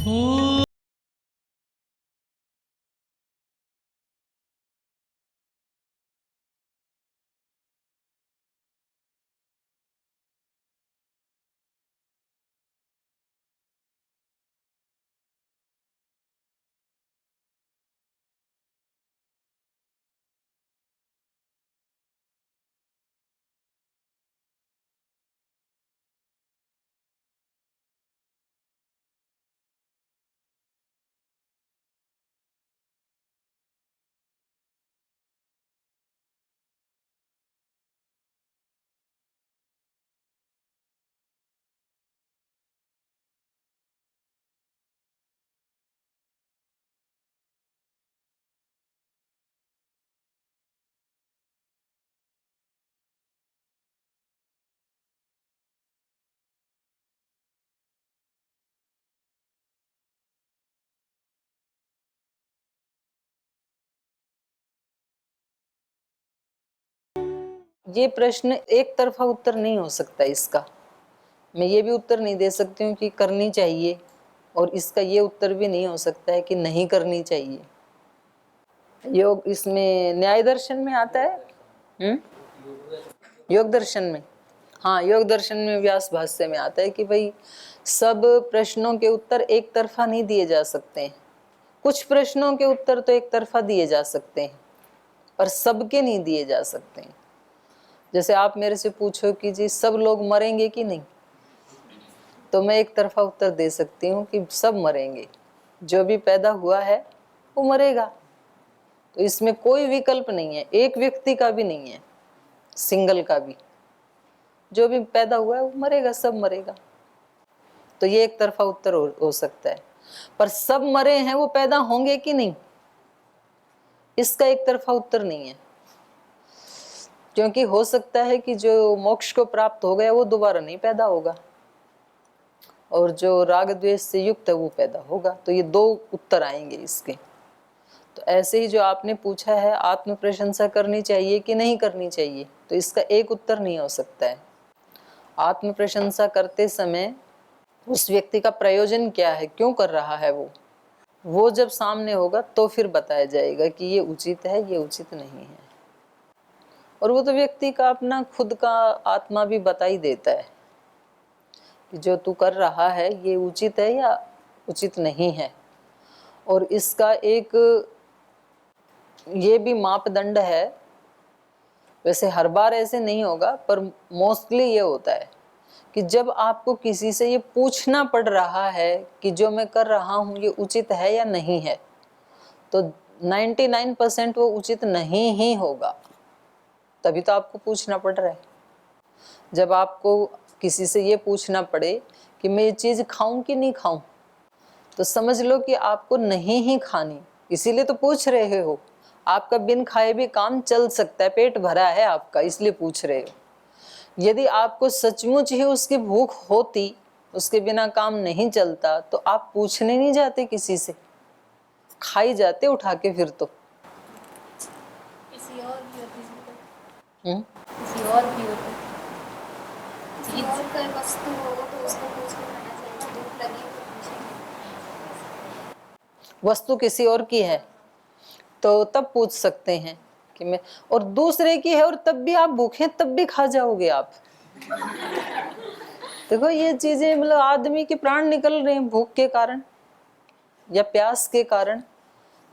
ये प्रश्न एक तरफा उत्तर नहीं हो सकता इसका। मैं ये भी उत्तर नहीं दे सकती हूँ कि करनी चाहिए, और इसका ये उत्तर भी नहीं हो सकता है कि नहीं करनी चाहिए। योग इसमें न्याय दर्शन में आता है, योग दर्शन में, हाँ योग दर्शन में व्यास भाष्य में आता है कि भाई सब प्रश्नों के उत्तर एक तरफा नहीं दिए जा सकते हैं। कुछ प्रश्नों के उत्तर तो एक तरफा दिए जा सकते हैं, पर सबके नहीं दिए जा सकते हैं। जैसे आप मेरे से पूछो कि जी सब लोग मरेंगे कि नहीं, तो मैं एक तरफा उत्तर दे सकती हूँ कि सब मरेंगे, जो भी पैदा हुआ है वो मरेगा। तो इसमें कोई विकल्प नहीं है, एक व्यक्ति का भी नहीं है, सिंगल का भी। जो भी पैदा हुआ है वो मरेगा, सब मरेगा। तो ये एक तरफा उत्तर हो सकता है, पर सब मरे हैं वो पैदा होंगे कि नहीं, इसका एक तरफा उत्तर नहीं है। क्योंकि हो सकता है कि जो मोक्ष को प्राप्त हो गया वो दोबारा नहीं पैदा होगा, और जो राग द्वेष से युक्त है वो पैदा होगा। तो ये दो उत्तर आएंगे इसके। तो ऐसे ही जो आपने पूछा है आत्म प्रशंसा करनी चाहिए कि नहीं करनी चाहिए, तो इसका एक उत्तर नहीं हो सकता है। आत्म प्रशंसा करते समय उस व्यक्ति का प्रयोजन क्या है, क्यों कर रहा है वो जब सामने होगा तो फिर बताया जाएगा कि ये उचित है, ये उचित नहीं है। और वो तो व्यक्ति का अपना खुद का आत्मा भी बता ही देता है कि जो तू कर रहा है ये उचित है या उचित नहीं है। और इसका एक ये भी मापदंड है, वैसे हर बार ऐसे नहीं होगा पर मोस्टली ये होता है कि जब आपको किसी से ये पूछना पड़ रहा है कि जो मैं कर रहा हूँ ये उचित है या नहीं है, तो 99% वो उचित नहीं ही होगा, तभी तो आपको पूछना पड़ रहा है। जब आपको किसी से ये पूछना पड़े कि मैं ये चीज़ खाऊं कि नहीं खाऊं, तो समझ लो कि आपको नहीं ही खानी, इसीलिए तो पूछ रहे हो। आपका बिन खाए भी काम चल सकता है, पेट भरा है आपका, इसलिए पूछ रहे हो। यदि आपको सचमुच ही उसकी भूख होती, उसके बिना काम नहीं चलता, तो आप पूछने नहीं जाते किसी से, खा ही जाते उठा के। फिर तो किसी और भी होती है। किसी और भी होती किसी और कोई वस्तु हो तो उसको पूछ के खाना चाहिए। भूख लगी तो पूछेंगे। वस्तु किसी और की है तो तब पूछ सकते हैं कि मैं, और दूसरे की है और तब भी आप भूखे, तब भी खा जाओगे आप। देखो ये चीजें, मतलब आदमी के प्राण निकल रहे हैं भूख के कारण या प्यास के कारण,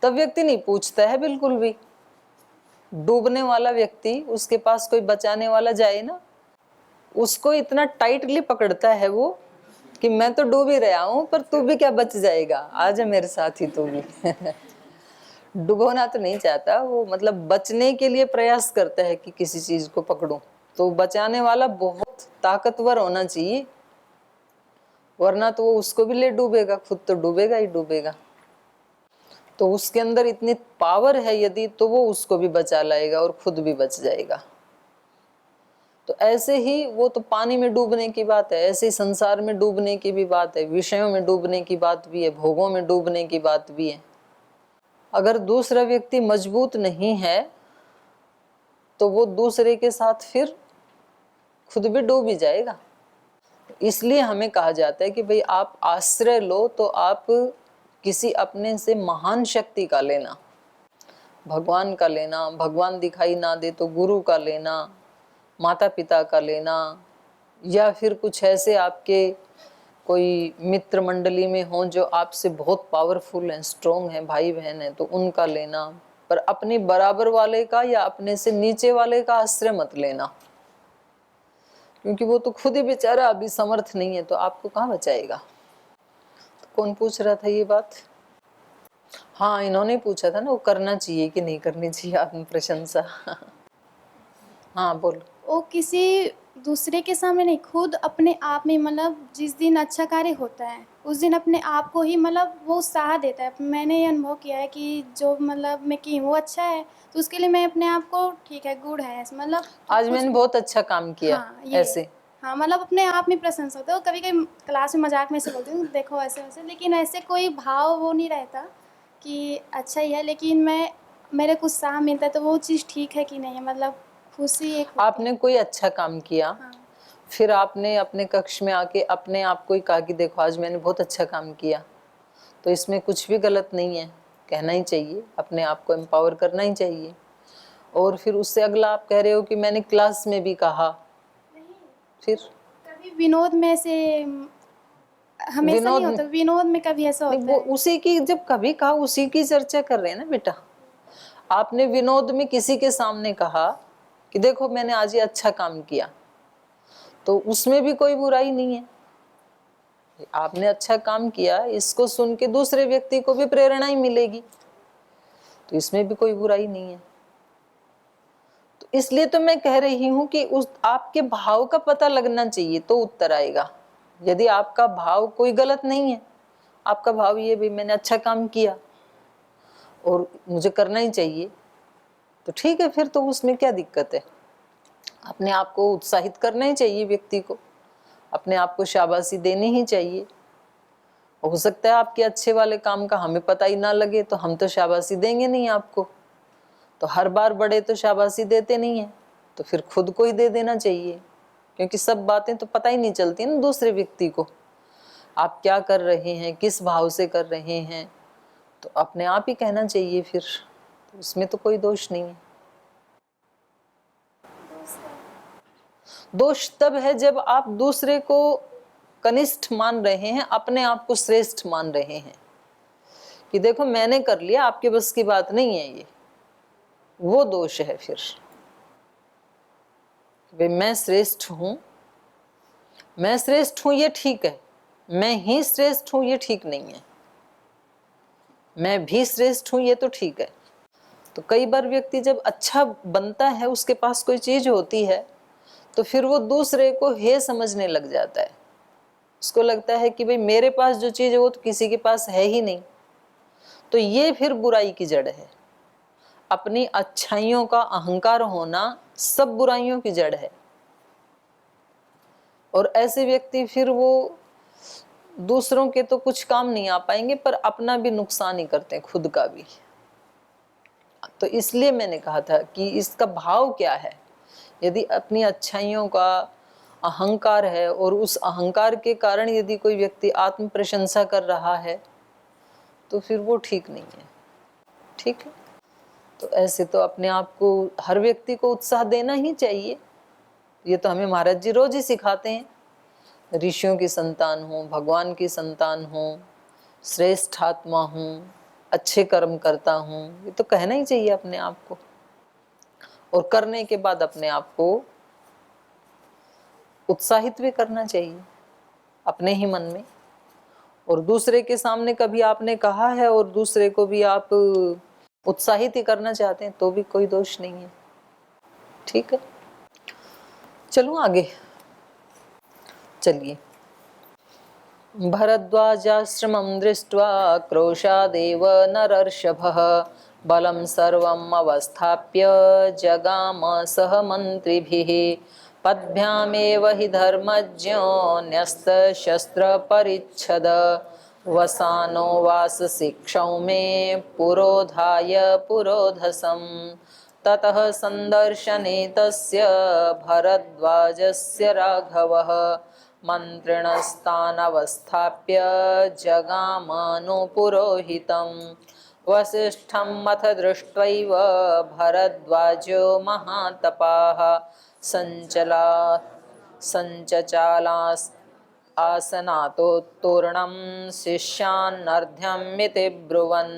तब व्यक्ति नहीं पूछता है बिल्कुल भी। डूबने वाला व्यक्ति, उसके पास कोई बचाने वाला जाए ना, उसको इतना टाइटली पकड़ता है वो कि मैं तो डूब ही रहा हूं, पर तू भी क्या बच जाएगा, आजा मेरे साथ ही तू भी। डुबोना तो नहीं चाहता वो, मतलब बचने के लिए प्रयास करता है कि किसी चीज को पकड़ूं। तो बचाने वाला बहुत ताकतवर होना चाहिए, वरना तो वो उसको भी ले डूबेगा, खुद तो डूबेगा ही डूबेगा। तो उसके अंदर इतनी पावर है यदि, तो वो उसको भी बचा लाएगा और खुद भी बच जाएगा। तो ऐसे ही वो तो पानी में डूबने की बात है, ऐसे ही संसार में डूबने की भी बात है, विषयों में डूबने की बात भी है, भोगों में डूबने की बात भी है। अगर दूसरा व्यक्ति मजबूत नहीं है तो वो दूसरे के साथ फिर खुद भी डूब ही जाएगा। इसलिए हमें कहा जाता है कि भाई आप आश्रय लो तो आप किसी अपने से महान शक्ति का लेना, भगवान का लेना, भगवान दिखाई ना दे तो गुरु का लेना, माता पिता का लेना, या फिर कुछ ऐसे आपके कोई मित्र मंडली में हो जो आपसे बहुत पावरफुल हैं, स्ट्रोंग हैं, भाई बहन हैं, तो उनका लेना। पर अपने बराबर वाले का या अपने से नीचे वाले का आश्रय मत लेना, क्योंकि वो तो खुद ही बेचारा अभी समर्थ नहीं है, तो आपको कहाँ बचाएगा। तो कौन पूछ रहा था ये बात? हाँ, इन्होंने पूछा था ना, वो करना चाहिए कि नहीं करनी चाहिए आत्म प्रशंसा। हाँ बोलो। वो किसी दूसरे के सामने नहीं, खुद अपने आप में, मतलब जिस दिन अच्छा कार्य होता है उस दिन अपने आप को ही मतलब वो उत्साह देता है। मैंने ये अनुभव किया है कि जो मतलब मैं की हूँ वो अच्छा है, तो उसके लिए मैं अपने आप को ठीक है, गुड है, मतलब आज मैंने बहुत अच्छा काम किया। हाँ, ये ऐसे हाँ, मतलब अपने आप में प्रशंसा होता है। कभी कभी क्लास में मजाक में से बोलती हूँ देखो ऐसे वैसे, लेकिन ऐसे कोई भाव वो नहीं रहता कि अच्छा ही है, लेकिन मेरे को उत्साह मिलता है तो वो चीज़ ठीक है कि नहीं है, मतलब खुशी एक होती है। आपने कोई अच्छा काम किया, हाँ, फिर आपने अपने कक्ष में आके अपने आप को ही कहा कि देखो आज मैंने बहुत अच्छा काम किया, तो इसमें कुछ भी गलत नहीं है, कहना ही चाहिए, अपने आप को एम्पावर करना ही चाहिए। और फिर उससे अगला आप कह रहे हो कि मैंने क्लास में भी कहा, फिर कभी विनोद में से हमेशा नहीं होता, विनोद में कभी ऐसा नहीं, होता वो है। उसी की जब कभी कहा उसी की चर्चा कर रहे हैं ना बेटा। आपने विनोद में किसी के सामने कहा कि देखो मैंने आज ये अच्छा काम किया, तो उसमें भी कोई बुराई नहीं है। आपने अच्छा काम किया, इसको सुन के दूसरे व्यक्ति को भी प्रेरणा ही मिलेगी, तो इसमें भी कोई बुराई नहीं है। तो इसलिए तो मैं कह रही हूं कि उस आपके भाव का पता लगना चाहिए तो उत्तर आएगा। यदि आपका भाव कोई गलत नहीं है, आपका भाव ये भी मैंने अच्छा काम किया और मुझे करना ही चाहिए, तो ठीक है, फिर तो उसमें क्या दिक्कत है। अपने आप को उत्साहित करना ही चाहिए, व्यक्ति को अपने आप को शाबाशी देनी ही चाहिए। हो सकता है आपके अच्छे वाले काम का हमें पता ही ना लगे, तो हम तो शाबाशी देंगे नहीं आपको, तो हर बार बड़े तो शाबाशी देते नहीं है, तो फिर खुद को ही दे देना चाहिए, क्योंकि सब बातें तो पता ही नहीं चलती ना दूसरे व्यक्ति को। आप क्या कर रहे हैं, किस भाव से कर रहे हैं, तो अपने आप ही कहना चाहिए फिर, तो उसमें तो कोई दोष नहीं है। दोष तब है जब आप दूसरे को कनिष्ठ मान रहे हैं, अपने आप को श्रेष्ठ मान रहे हैं कि देखो मैंने कर लिया, आपके बस की बात नहीं है, ये वो दोष है फिर। भाई मैं श्रेष्ठ हूं, मैं श्रेष्ठ हूं ये ठीक है, मैं ही श्रेष्ठ हूं ये ठीक नहीं है, मैं भी श्रेष्ठ हूं ये तो ठीक है। तो कई बार व्यक्ति जब अच्छा बनता है, उसके पास कोई चीज होती है, तो फिर वो दूसरे को हे समझने लग जाता है। उसको लगता है कि भाई मेरे पास जो चीज है वो तो किसी के पास है ही नहीं, तो ये फिर बुराई की जड़ है। अपनी अच्छाइयों का अहंकार होना सब बुराइयों की जड़ है। और ऐसे व्यक्ति फिर वो दूसरों के तो कुछ काम नहीं आ पाएंगे, पर अपना भी नुकसान ही करते हैं, खुद का भी। तो इसलिए मैंने कहा था कि इसका भाव क्या है। यदि अपनी अच्छाइयों का अहंकार है और उस अहंकार के कारण यदि कोई व्यक्ति आत्म प्रशंसा कर रहा है, तो फिर वो ठीक नहीं है। ठीक है, तो ऐसे तो अपने आप को हर व्यक्ति को उत्साह देना ही चाहिए। ये तो हमें महाराज जी रोज ही सिखाते हैं। ऋषियों की संतान हूँ, भगवान की संतान हूँ, श्रेष्ठ आत्मा हूँ, अच्छे कर्म करता हूँ, ये तो कहना ही चाहिए अपने आप को। और करने के बाद अपने आप को उत्साहित भी करना चाहिए अपने ही मन में। और दूसरे के सामने कभी आपने कहा है और दूसरे को भी आप उत्साहित ही करना चाहते हैं, तो भी कोई दोष नहीं है। ठीक है, चलूं आगे। चलिए। भरद्वाजाश्रमं दृष्ट्वा क्रोशादेव नरर्षभः बलं सर्वम् अवस्थाप्य जगाम सह मन्त्रिभिः पद्भ्यामेव हि धर्मज्ञो न्यस्तशस्त्रपरिच्छद वसानो वासशिक्षौ पुरोधाय पुरोधसम् ततः सन्दर्शने तस्य भरद्वाजस्य राघवः मन्त्रिणस्तानवस्थाप्य जगामनुपुरोहितं वसिष्ठमथ दृष्ट्वैव भरद्वाजो महातपाः सञ्चचालास् आसनातोत्तोरणं शिष्यान्नर्ध्यमिति ब्रुवन्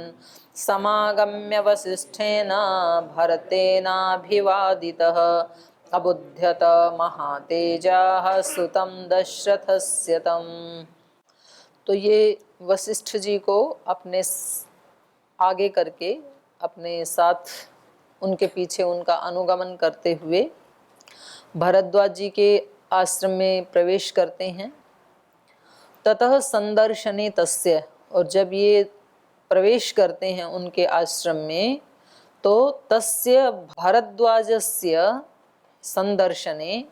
समागम्य वसिष्ठेन भरतेनाभिवादितः अबुध्यत महातेजाः सुतं दशरथस्य तम्। तो ये वशिष्ठ जी को अपने आगे करके अपने साथ उनके पीछे उनका अनुगमन करते हुए भरद्वाज जी के आश्रम में प्रवेश करते हैं। ततः संदर्शने तस्य, और जब ये प्रवेश करते हैं उनके आश्रम में, तो तस्य भरद्वाजस्य संदर्शने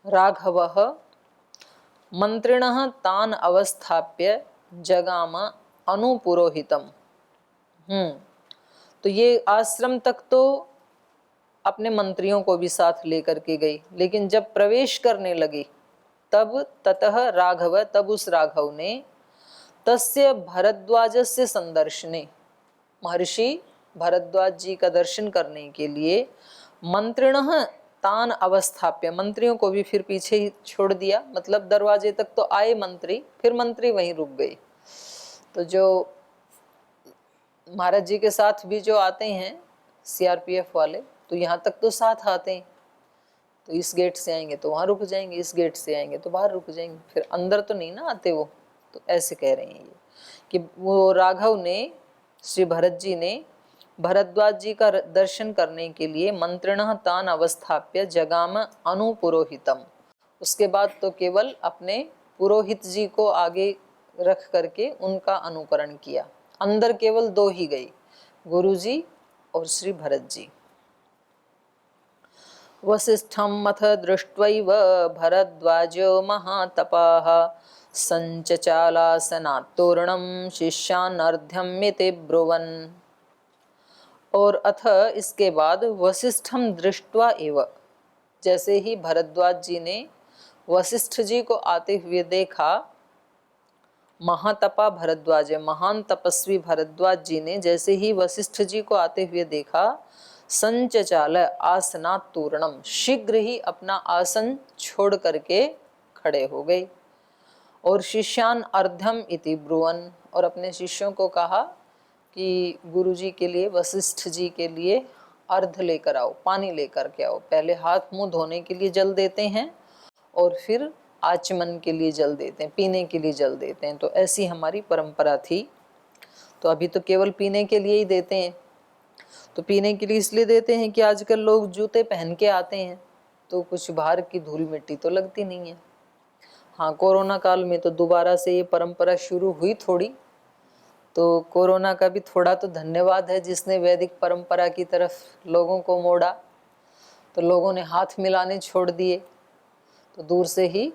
राघवः मंत्रिणः तान् अवस्थाप्य जगाम अनुपुरोहितम। तो ये आश्रम तक तो अपने मंत्रियों को भी साथ लेकर के गई, लेकिन जब प्रवेश करने लगी तब ततः राघव, तब उस राघव ने तस्य भरद्वाजस्य संदर्शने, महर्षि भरद्वाज जी का दर्शन करने के लिए मंत्रिणः तान अवस्थाप्य, मंत्रियों को भी फिर पीछे ही छोड़ दिया। मतलब दरवाजे तक तो आए मंत्री, फिर मंत्री वहीं रुक गए। तो जो महाराज जी के साथ भी जो आते हैं सीआरपीएफ वाले, तो यहाँ तक तो साथ आते हैं, तो इस गेट से आएंगे तो वहाँ रुक जाएंगे, इस गेट से आएंगे तो बाहर रुक जाएंगे, फिर अंदर तो नहीं ना आते वो। तो ऐसे कह रहे हैं ये कि वो राघव ने, श्री भरत जी ने भरद्वाज जी का दर्शन करने के लिए मंत्रिणः तान अवस्थाप्य जगाम अनुपुरोहितम, उसके बाद तो केवल अपने पुरोहित जी को आगे रख करके उनका अनुकरण किया। अंदर केवल दो ही गई, गुरु जी और श्री भरत जी। वसिष्ठमथ दृष्ट्वैव भरद्वाजो महातपाः सञ्चचालासनात्तोरणं शिष्यानर्ध्यमिति ब्रुवन्। और अथ इसके बाद वसिष्ठम दृष्ट्वा एव, जैसे ही भरद्वाज जी ने वशिष्ठ जी को आते हुए देखा, महातपा भरद्वाज, महान तपस्वी भरद्वाज जी ने जैसे ही वशिष्ठ जी को आते हुए देखा, संचचाल आसनात्तूर्णम, शीघ्र ही अपना आसन छोड़ करके खड़े हो गए। और शिष्यान अर्ध्यम इति ब्रुवन, और अपने शिष्यों को कहा कि गुरु जी के लिए, वशिष्ठ जी के लिए अर्ध लेकर आओ, पानी लेकर के आओ। पहले हाथ मुंह धोने के लिए जल देते हैं और फिर आचमन के लिए जल देते हैं, पीने के लिए जल देते हैं। तो ऐसी हमारी परंपरा थी। तो अभी तो केवल पीने के लिए ही देते हैं। तो पीने के लिए इसलिए देते हैं कि आजकल लोग जूते पहन के आते हैं तो कुछ बाहर की धूल मिट्टी तो लगती नहीं है। हाँ, कोरोना काल में तो दोबारा से ये परंपरा शुरू हुई थोड़ी, तो कोरोना का भी थोड़ा तो धन्यवाद है जिसने वैदिक परंपरा की तरफ लोगों को मोड़ा। तो लोगों ने हाथ मिलाने छोड़ दिए, तो दूर से ही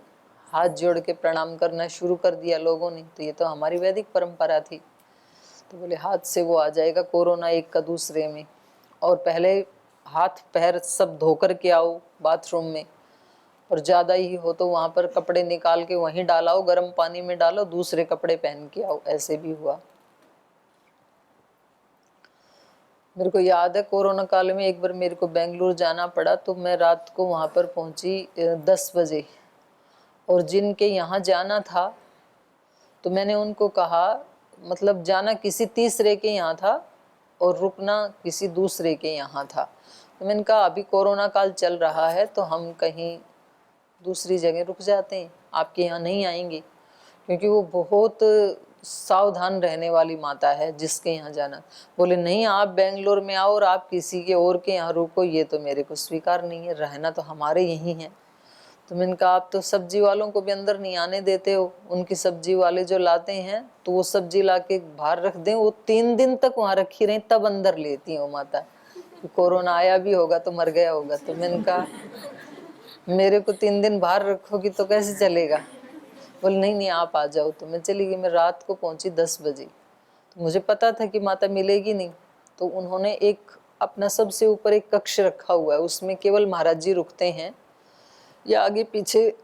हाथ जोड़ के प्रणाम करना शुरू कर दिया लोगों ने। तो ये तो हमारी वैदिक परंपरा थी। तो बोले हाथ से वो आ जाएगा कोरोना एक का दूसरे में, और पहले हाथ पैर सब धोकर के आओ बाथरूम में, और ज़्यादा ही हो तो वहाँ पर कपड़े निकाल के वहीं डालाओ, गर्म पानी में डालो, दूसरे कपड़े पहन के आओ। ऐसे भी हुआ। मेरे को याद है कोरोना काल में एक बार मेरे को बेंगलुरु जाना पड़ा, तो मैं रात को वहाँ पर पहुँची 10 बजे, और जिनके यहाँ जाना था तो मैंने उनको कहा, मतलब जाना किसी तीसरे के यहाँ था और रुकना किसी दूसरे के यहाँ था। तो मैंने कहा अभी कोरोना काल चल रहा है तो हम कहीं दूसरी जगह रुक जाते हैं, आपके यहाँ नहीं आएंगे, क्योंकि वो बहुत सावधान रहने वाली माता है जिसके यहाँ जाना। बोले नहीं, आप बेंगलोर में आओ और आप किसी के और के यहाँ रुको, ये तो मेरे को स्वीकार नहीं है, रहना तो हमारे यहीं है। तो मैंने कहा आप तो सब्जी वालों को भी अंदर नहीं आने देते हो, उनकी सब्जी वाले जो लाते हैं तो वो सब्जी ला के बाहर रख दें, वो 3 दिन तक वहाँ रखी रही तब अंदर लेती हो माता। कोरोना आया भी होगा तो मर गया होगा। तो मैंने कहा मेरे को 3 दिन बाहर रखोगी तो कैसे चलेगा। बोले नहीं नहीं आप आ जाओ। तो मैं चली गई। मैं रात को पहुंची 10 बजे। तो मुझे पता था कि माता मिलेगी नहीं, तो उन्होंने एक अपना सबसे ऊपर एक कक्ष रखा हुआ है, उसमें केवल महाराज जी रुकते हैं, या आगे पीछे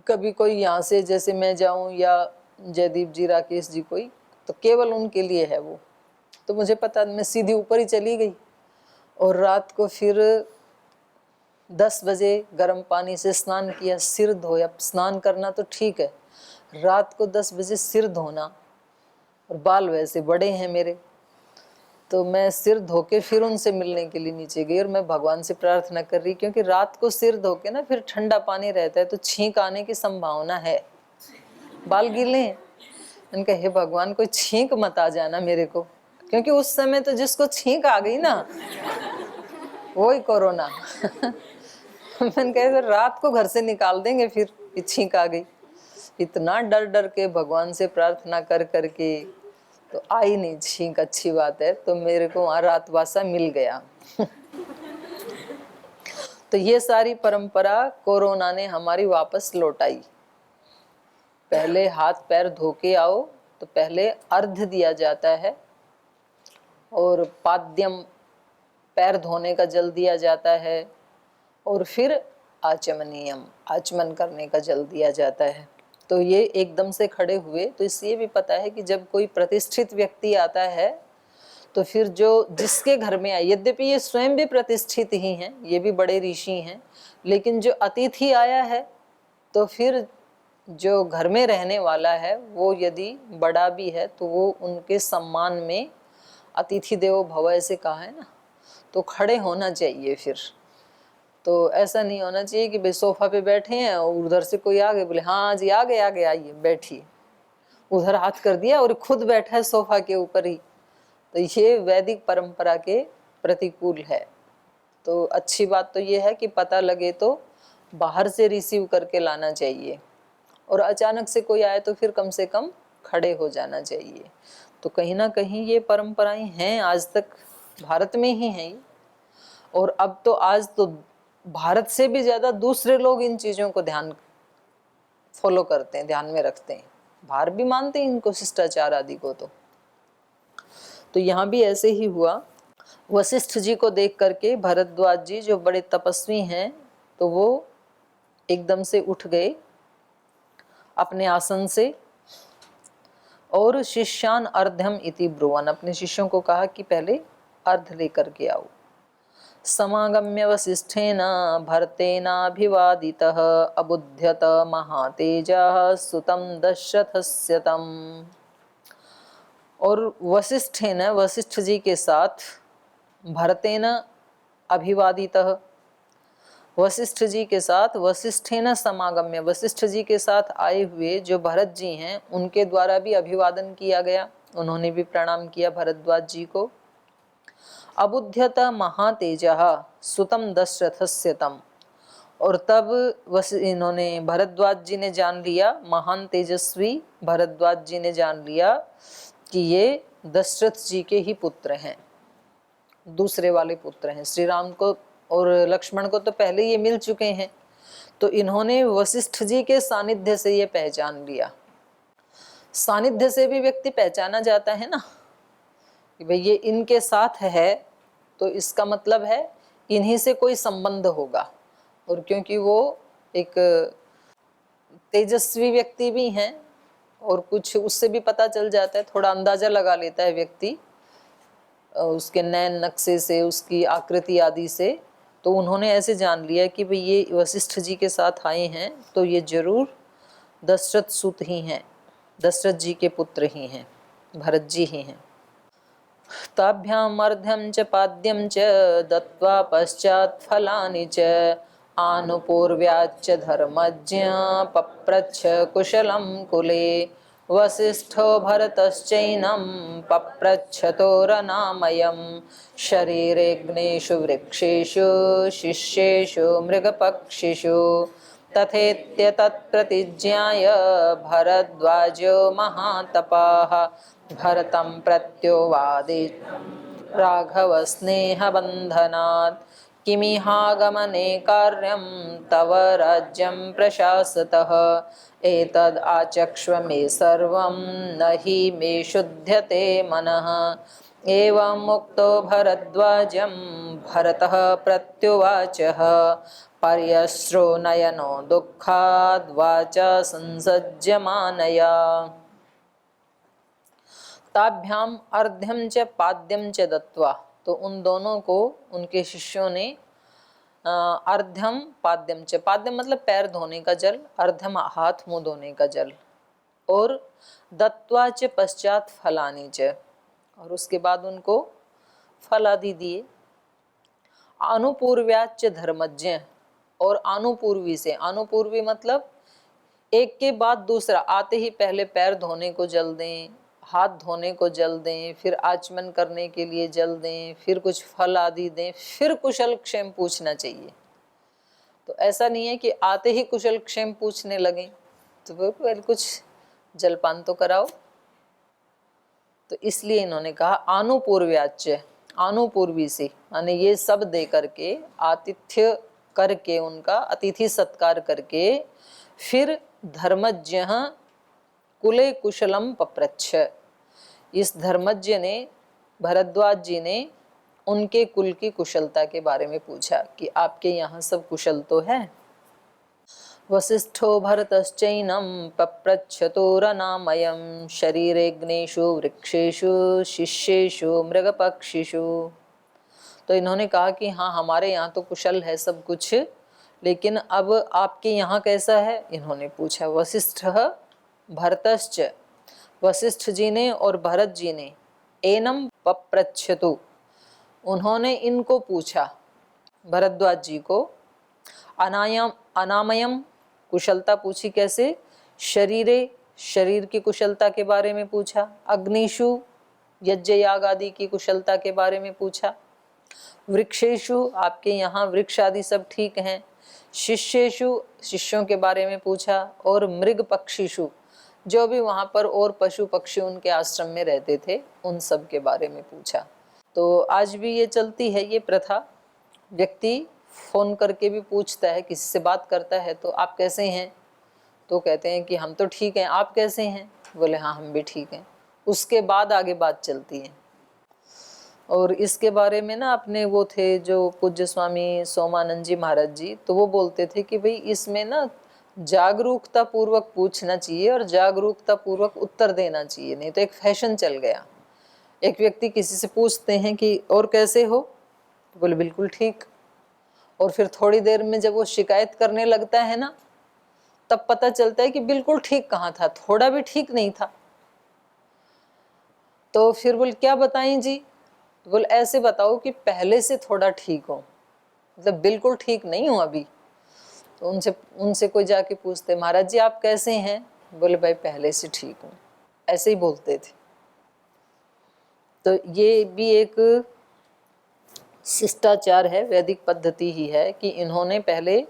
कभी कोई यहाँ से जैसे मैं जाऊँ या जयदीप जी, राकेश जी, कोई, तो केवल उनके लिए है वो। तो मुझे पता, मैं सीधी ऊपर ही चली गई और रात को फिर 10 बजे गर्म पानी से स्नान किया, सिर धोया। स्नान करना तो ठीक है, रात को 10 बजे सिर धोना, और बाल वैसे बड़े हैं मेरे, तो मैं सिर धो के फिर उनसे मिलने के लिए नीचे गई और मैं भगवान से प्रार्थना कर रही, क्योंकि रात को सिर धो के ना फिर ठंडा पानी रहता है तो छींक आने की संभावना है, बाल गीले हैं। मैंने कहा हे भगवान, कोई छींक मत आ जाना मेरे को, क्योंकि उस समय तो जिसको छींक आ गई ना वो ही कोरोना। मैंने कहा रात को घर से निकाल देंगे फिर, छींक आ गई। इतना डर डर के भगवान से प्रार्थना कर करके तो आई नहीं छींक, अच्छी बात है। तो मेरे को वहाँ रातवासा मिल गया। तो ये सारी परंपरा कोरोना ने हमारी वापस लौटाई। पहले हाथ पैर धो के आओ, तो पहले अर्घ्य दिया जाता है, और पाद्यम पैर धोने का जल दिया जाता है, और फिर आचमनीयम आचमन करने का जल दिया जाता है। तो ये एकदम से खड़े हुए, तो इसलिए भी पता है कि जब कोई प्रतिष्ठित व्यक्ति आता है तो फिर जो जिसके घर में आए, यद्यपि ये स्वयं भी प्रतिष्ठित ही हैं, ये भी बड़े ऋषि हैं, लेकिन जो अतिथि आया है तो फिर जो घर में रहने वाला है वो यदि बड़ा भी है तो वो उनके सम्मान में अतिथि देवो भव ऐसे कहा है ना, तो खड़े होना चाहिए फिर। तो ऐसा नहीं होना चाहिए कि भाई सोफा पे बैठे हैं और उधर से कोई आ गए, बोले हाँ जी आ गए आइए बैठिए, उधर हाथ कर दिया और खुद बैठा है सोफा के ऊपर ही। तो ये वैदिक परंपरा के प्रतिकूल है। तो अच्छी बात तो ये है कि पता लगे तो बाहर से रिसीव करके लाना चाहिए, और अचानक से कोई आए तो फिर कम से कम खड़े हो जाना चाहिए। तो कहीं ना कहीं ये परंपराएं हैं, आज तक भारत में ही हैं। और अब तो आज तो भारत से भी ज्यादा दूसरे लोग इन चीजों को फॉलो करते हैं, ध्यान में रखते हैं। बाहर भी मानते हैं इनको, शिष्टाचार आदि को। तो यहाँ भी ऐसे ही हुआ। वशिष्ठ जी को देख करके भरद्वाज जी जो बड़े तपस्वी हैं, तो वो एकदम से उठ गए अपने आसन से, और शिष्यान अर्ध्यम इति ब्रुवन, अपने शिष्यों को कहा कि पहले अर्ध लेकर के आओ। समागम्य वसिष्ठेन भरतेनाभिवादितः अबुध्यत महातेजः सुतं दशरथस्य तम्। और वशिष्ठेन, वशिष्ठ जी के साथ, भरतेन अभिवादितः, वशिष्ठ जी के साथ, वशिष्ठेन समागम्य, वशिष्ठ जी के साथ आए हुए जो भरत जी हैं उनके द्वारा भी अभिवादन किया गया, उन्होंने भी प्रणाम किया भरद्वाज जी को। अबुध्यत महातेजः सुतम दशरथस्य तम्, और तब इन्होंने, भरद्वाज जी ने जान लिया, महान तेजस्वी भरद्वाज जी ने जान लिया कि ये दशरथ जी के ही पुत्र हैं, दूसरे वाले पुत्र हैं। श्री राम को और लक्ष्मण को तो पहले ये मिल चुके हैं, तो इन्होंने वशिष्ठ जी के सानिध्य से ये पहचान लिया। सानिध्य से भी व्यक्ति पहचाना जाता है ना कि भाई ये इनके साथ है, तो इसका मतलब है इन्हीं से कोई संबंध होगा। और क्योंकि वो एक तेजस्वी व्यक्ति भी हैं, और कुछ उससे भी पता चल जाता है, थोड़ा अंदाजा लगा लेता है व्यक्ति उसके नैन नक्शे से, उसकी आकृति आदि से। तो उन्होंने ऐसे जान लिया कि भाई ये वशिष्ठ जी के साथ आए हैं, तो ये जरूर दशरथ सुत ही हैं, दशरथ जी के पुत्र ही हैं, भरत जी ही हैं। ताभ्याम अर्ध्यम च पाद्यम च दत्वा पश्चात् फलानि च आनुपूर्व्याच्च धर्मज्ञ पप्रच्छ कुशलं कुले वसिष्ठो भरतश्चैनं पप्रच्छतो रनामयं शरीरेऽग्नेषु वृक्षेषु शिष्येषु मृगपक्षिषु तथेत्यतत्प्रतिज्ञाय भरद्वाजो महातपः भरतं प्रत्योवादे राघवस्नेहबन्धनात् किमिहागमने कार्यं तव राज्यं प्रशासतः एतद् आचक्ष्व मे सर्वं न हि मे शुध्यते मनः। एवं मुक्तो भरद्वाजं भरतः प्रत्युवाचः पर्यश्रो नयनो दुःखाद् वाचा संसज्यमानया। ताभ्याम अर्ध्यम च पाद्यम च दत्वा, तो उन दोनों को उनके शिष्यों ने अर्ध्यम पाद्यम च, पाद्यम मतलब पैर धोने का जल, अर्ध्यम हाथ मुंह धोने का जल, और दत्वा च पश्चात फलानि च, और उसके बाद उनको फल आदि दिए। अनुपूर्व्याच धर्मज्ञ, और अनुपूर्वी से, अनुपूर्वी मतलब एक के बाद दूसरा, आते ही पहले पैर धोने को जल दें, हाथ धोने को जल दें, फिर आचमन करने के लिए जल दें, फिर कुछ फल आदि दें, फिर कुशल क्षेम पूछना चाहिए। तो ऐसा नहीं है कि आते ही कुशल क्षेम पूछने लगे, तो पहले कुछ जलपान तो कराओ। तो इसलिए इन्होंने कहा अनुपूर्व्याच्य, अनुपूर्वी से, माने ये सब दे करके, आतिथ्य करके, उनका अतिथि सत्कार करके, फिर धर्मज्ञ कुले कुशलम पप्रच्छ, इस धर्मज्ञ ने, भरद्वाज जी ने उनके कुल की कुशलता के बारे में पूछा कि आपके यहाँ सब कुशल तो है। वसिष्ठो भरतश्चैनं पप्रच्छतोरनामयं शरीरेग्नेषु वृक्षेषु शिष्येषु मृगपक्षिषु। तो इन्होंने कहा कि हाँ, हमारे यहाँ तो कुशल है सब कुछ, लेकिन अब आपके यहाँ कैसा है, इन्होंने पूछा। वसिष्ठ भरतश्च, वशिष्ठ जी ने और भरत जी ने, एनम पप्रच्छतु, उन्होंने इनको पूछा, भरद्वाज जी को, अनायम अनामयम, कुशलता पूछी, कैसे, शरीरे, शरीर की कुशलता के बारे में पूछा, अग्निषु, यज्ञ याग आदि की कुशलता के बारे में पूछा, वृक्षेषु, आपके यहाँ वृक्ष आदि सब ठीक हैं, शिष्येषु, शिष्यों के बारे में पूछा, और मृग पक्षीषु, जो भी वहाँ पर और पशु पक्षी उनके आश्रम में रहते थे, उन सब के बारे में पूछा। तो आज भी ये चलती है ये प्रथा, व्यक्ति फोन करके भी पूछता है, किसी से बात करता है तो आप कैसे हैं, तो कहते हैं कि हम तो ठीक हैं, आप कैसे हैं, बोले हाँ हम भी ठीक हैं, उसके बाद आगे बात चलती है। और इसके बारे में ना अपने वो थे जो पूज्य स्वामी सोमानंद जी महाराज जी, तो वो बोलते थे कि भाई इसमें ना जागरूकता पूर्वक पूछना चाहिए और जागरूकता पूर्वक उत्तर देना चाहिए, नहीं तो एक फैशन चल गया। एक व्यक्ति किसी से पूछते हैं कि और कैसे हो, तो बोले बिल्कुल ठीक, और फिर थोड़ी देर में जब वो शिकायत करने लगता है ना, तब पता चलता है कि बिल्कुल ठीक कहाँ था, थोड़ा भी ठीक नहीं था। तो फिर बोले क्या बताएं जी, तो बोले ऐसे बताओ कि पहले से थोड़ा ठीक हो, मतलब बिल्कुल ठीक नहीं हो अभी। तो उनसे कोई जाके पूछते, महाराज जी आप कैसे हैं, बोले भाई पहले से ठीक हूँ, ऐसे ही बोलते थे। तो ये भी एक शिष्टाचार है, वैदिक पद्धति ही है कि इन्होंने पहले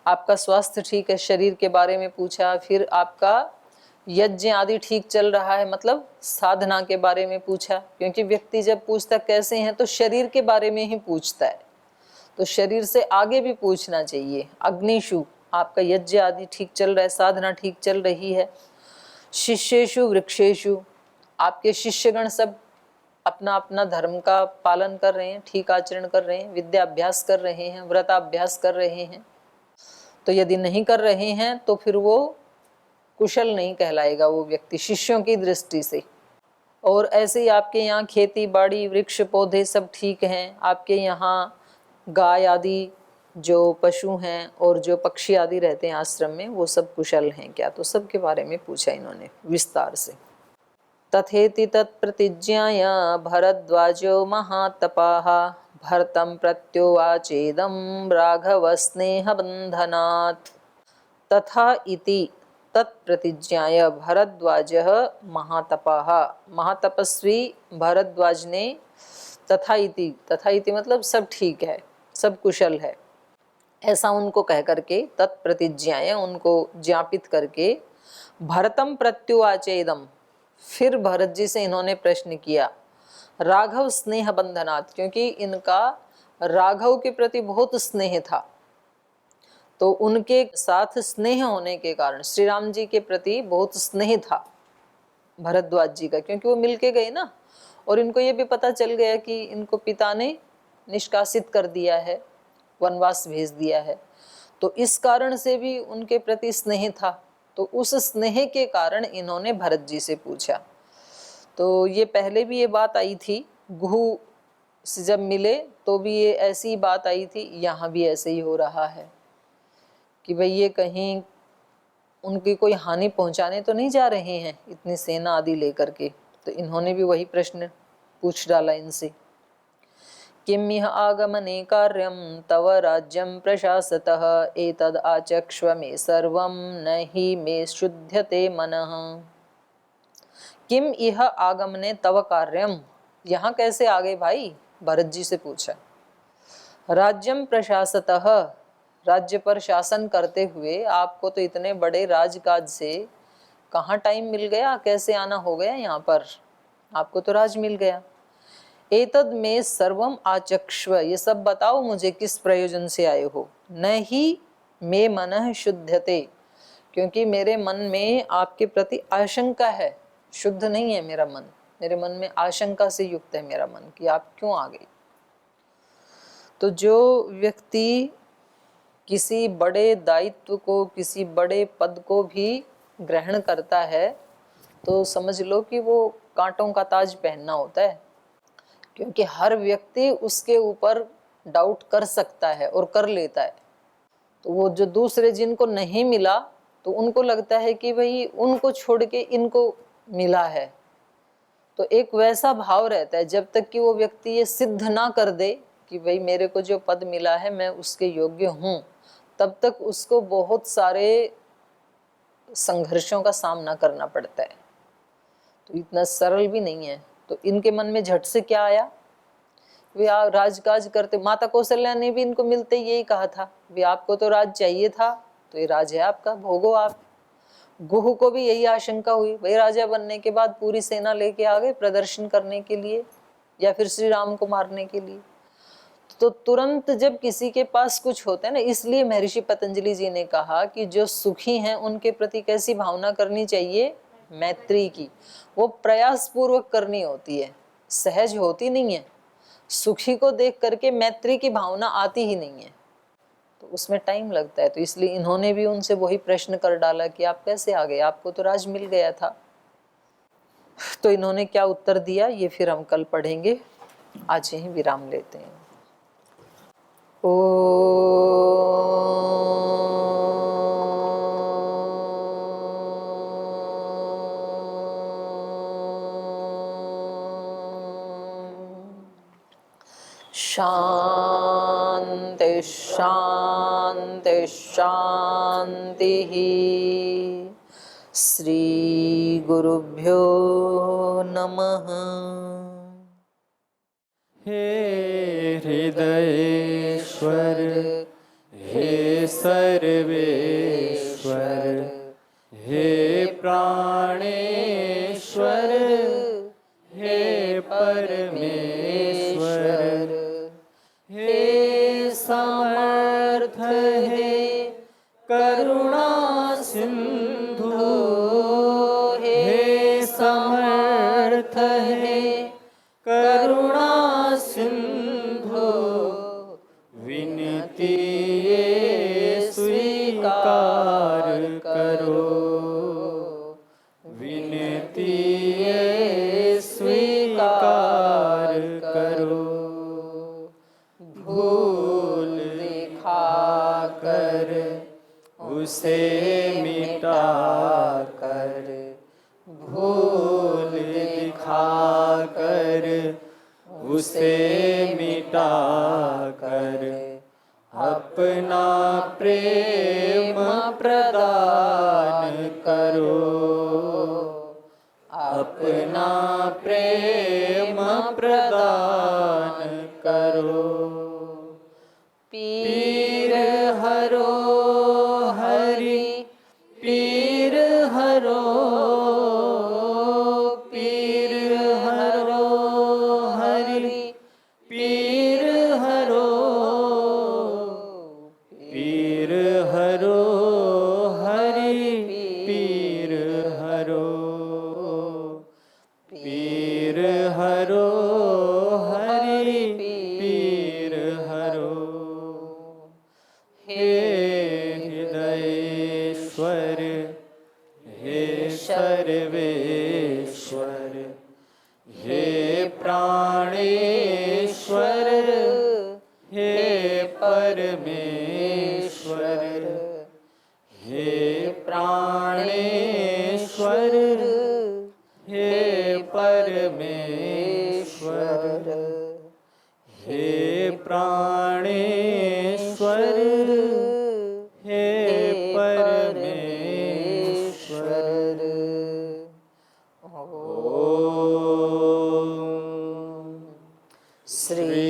आपका स्वास्थ्य ठीक है, शरीर के बारे में पूछा, फिर आपका यज्ञ आदि ठीक चल रहा है, मतलब साधना के बारे में पूछा, क्योंकि व्यक्ति जब पूछता कैसे हैं तो शरीर के बारे में ही पूछता है, तो शरीर से आगे भी पूछना चाहिए। अग्निषु, आपका यज्ञ आदि ठीक चल रहा है, साधना ठीक चल रही है। शिष्येषु वृक्षेषु, आपके शिष्यगण सब अपना अपना धर्म का पालन कर रहे हैं, ठीक आचरण कर रहे हैं, विद्या अभ्यास कर रहे हैं, व्रताभ्यास कर रहे हैं। तो यदि नहीं कर रहे हैं तो फिर वो कुशल नहीं कहलाएगा वो व्यक्ति शिष्यों की दृष्टि से। और ऐसे ही आपके यहाँ खेती बाड़ी वृक्ष पौधे सब ठीक हैं, आपके यहाँ गाय आदि जो पशु हैं और जो पक्षी आदि रहते हैं आश्रम में, वो सब कुशल हैं क्या, तो सब के बारे में पूछा इन्होंने विस्तार से। तथेति तत्प्रतिज्ञाय भरद्वाजो महातपाः भरतं प्रत्युवाचेदं राघव स्नेहबन्धनात्। तथा इति तत्प्रतिज्ञाय भरद्वाजः महातपाः, महातपस्वी भरद्वाज ने, तथा इति, तथा इति मतलब सब ठीक है, सब कुशल है, ऐसा उनको कह करके, तत्प्रतिज्ञाय उनको ज्ञापित करके, भरतम प्रत्युवाचेदम, फिर भरत जी से इन्होंने प्रश्न किया, राघव स्नेह बंधनात्, क्योंकि इनका राघव के प्रति बहुत स्नेह था, तो उनके साथ स्नेह होने के कारण श्री राम जी के प्रति बहुत स्नेह था भरद्वाज जी का, क्योंकि वो मिलके गए ना, और इनको ये भी पता चल गया कि इनको पिता ने निष्कासित कर दिया है, वनवास भेज दिया है, तो इस कारण से भी उनके प्रति स्नेह था। तो उस स्नेह के कारण इन्होंने भरत जी से पूछा। तो ये पहले भी ये बात आई थी, गुह से जब मिले तो भी ये ऐसी बात आई थी, यहाँ भी ऐसे ही हो रहा है कि भाई ये कहीं उनकी कोई हानि पहुंचाने तो नहीं जा रहे हैं इतनी सेना आदि लेकर के। तो इन्होंने भी वही प्रश्न पूछ डाला इनसे, किम इह आगमने कार्यम तव राज्यम प्रशासतः एतद आचक्ष्व मे सर्वं न हि मे शुध्यते मनः। किम इह आगमने तव कार्यम, यहाँ कैसे आ गए भाई, भरत जी से पूछा। राज्यम प्रशासतः, राज्य पर शासन करते हुए आपको तो इतने बड़े राजकाज से कहाँ टाइम मिल गया, कैसे आना हो गया यहाँ पर, आपको तो राज मिल गया। एतद में सर्वम आचक्ष्व, ये सब बताओ मुझे किस प्रयोजन से आए हो। न ही मे मनः शुद्धते, क्योंकि मेरे मन में आपके प्रति आशंका है, शुद्ध नहीं है मेरा मन, मेरे मन में आशंका से युक्त है मेरा मन कि आप क्यों आ गए। तो जो व्यक्ति किसी बड़े दायित्व को, किसी बड़े पद को भी ग्रहण करता है तो समझ लो कि वो कांटों का ताज पहनना होता है, क्योंकि हर व्यक्ति उसके ऊपर डाउट कर सकता है और कर लेता है। तो वो जो दूसरे जिनको नहीं मिला तो उनको लगता है कि भाई उनको छोड़ के इनको मिला है। तो एक वैसा भाव रहता है, जब तक कि वो व्यक्ति ये सिद्ध ना कर दे कि भाई मेरे को जो पद मिला है मैं उसके योग्य हूँ, तब तक उसको बहुत सारे संघर्षों का सामना करना पड़ता है। तो इतना सरल भी नहीं है। तो इनके मन में झट से क्या आया, वे राजकाज करते, माता कौशल्या ने भी इनको मिलते यही कहा था, वे आपको तो राज चाहिए था, तो ये राज है आपका, भोगो आप। गुह को भी यही आशंका हुई, भाई राजा बनने के बाद पूरी सेना लेके आ गए प्रदर्शन करने के लिए या फिर श्री राम को मारने के लिए। तो तुरंत जब किसी के पास कुछ होता है ना, इसलिए महर्षि पतंजलि जी ने कहा कि जो सुखी हैं उनके प्रति कैसी भावना करनी चाहिए, मैत्री की। वो प्रयास पूर्वक करनी होती है, सहज होती नहीं है। सुखी को देख करके मैत्री की भावना आती ही नहीं है, तो उसमें टाइम लगता है। तो इसलिए इन्होंने भी उनसे वही प्रश्न कर डाला कि आप कैसे आ गए, आपको तो राज मिल गया था। तो इन्होंने क्या उत्तर दिया ये फिर हम कल पढ़ेंगे, आज यहीं विराम लेते हैं। शांति शांति शांति। श्री गुरुभ्यो नमः। हे हृदयेश्वर, हे सर्वेश्वर, हे प्राणेश्वर, हे परमेश्वर, हे समर्थ, हे करुणा सिंधु, हे समर्थ, हे करुणा सिंधु, विनती ये स्वीकार करो, विनती ये स्वीकार करो। भूल दिखा कर उसे मिटा कर, भूल दिखा कर उसे मिटा कर, अपना प्रेम प्रदान करो, अपना प्रेम प्रदान करो। पीर हरो हरि, पीर हरो, पीर हरो हरि, पीर हरो, पीर हरो हरि, पीर हरो, पीर हरो हरि, पीर हरो। हे हे प्राणेश्वर हे परमेश्वर हे प्राणेश्वर हे परमेश्वर हे प्राणेश्वर हे परमेश्वर। ओम श्री